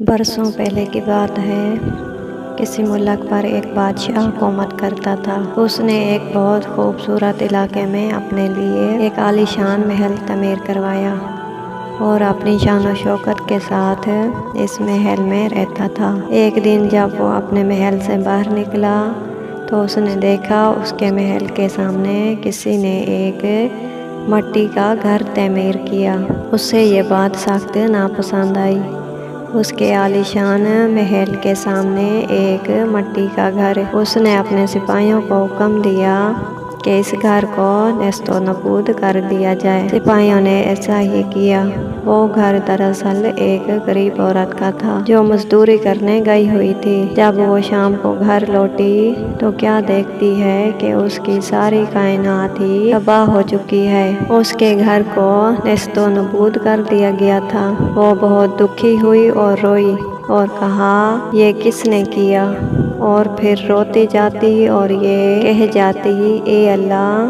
برسوں پہلے کی بات ہے، کسی ملک پر ایک بادشاہ حکومت کرتا تھا۔ اس نے ایک بہت خوبصورت علاقے میں اپنے لیے ایک عالیشان محل تعمیر کروایا اور اپنی شان و شوکت کے ساتھ اس محل میں رہتا تھا۔ ایک دن جب وہ اپنے محل سے باہر نکلا تو اس نے دیکھا اس کے محل کے سامنے کسی نے ایک مٹی کا گھر تعمیر کیا۔ اسے یہ بات سخت ناپسند آئی۔ اس کے عالیشان محل کے سامنے ایک مٹی کا گھر۔ اس نے اپنے سپاہیوں کو حکم دیا کہ اس گھر کو نیست و نابود کر دیا جائے۔ سپاہیوں نے ایسا ہی کیا۔ وہ گھر دراصل ایک غریب عورت کا تھا جو مزدوری کرنے گئی ہوئی تھی۔ جب وہ شام کو گھر لوٹی تو کیا دیکھتی ہے کہ اس کی ساری کائنات ہی تباہ ہو چکی ہے۔ اس کے گھر کو نیست و نابود کر دیا گیا تھا۔ وہ بہت دکھی ہوئی اور روئی اور کہا، یہ کس نے کیا؟ اور پھر روتی جاتی اور یہ کہہ جاتی، اے اللہ،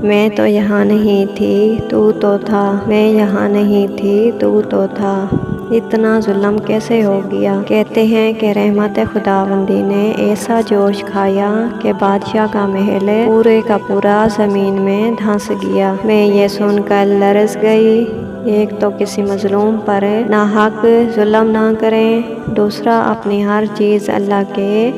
میں تو یہاں نہیں تھی، تو تو تھا، میں یہاں نہیں تھی، تو تو تھا۔ اتنا ظلم کیسے ہو گیا؟ کہتے ہیں کہ رحمت خداوندی نے ایسا جوش کھایا کہ بادشاہ کا محل پورے کا پورا زمین میں دھنس گیا۔ میں یہ سن کر لرز گئی۔ ایک تو کسی مظلوم پر ناحق ظلم نہ کریں، دوسرا اپنی ہر چیز اللہ کے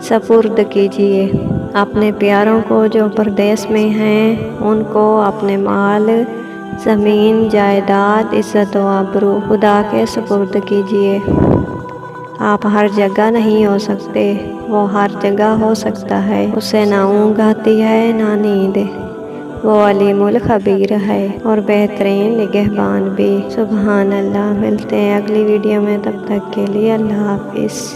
سپرد کیجیے۔ اپنے پیاروں کو جو پردیس میں ہیں ان کو اپنے مال، زمین، جائیداد، عزت و آبرو خدا کے سپرد کیجیے۔ آپ ہر جگہ نہیں ہو سکتے، وہ ہر جگہ ہو سکتا ہے۔ اسے نہ اونگ آتی ہے نہ نیند۔ وہ علیم الخبیر ہے اور بہترین نگہبان بھی۔ سبحان اللہ۔ ملتے ہیں اگلی ویڈیو میں، تب تک کے لیے اللہ حافظ۔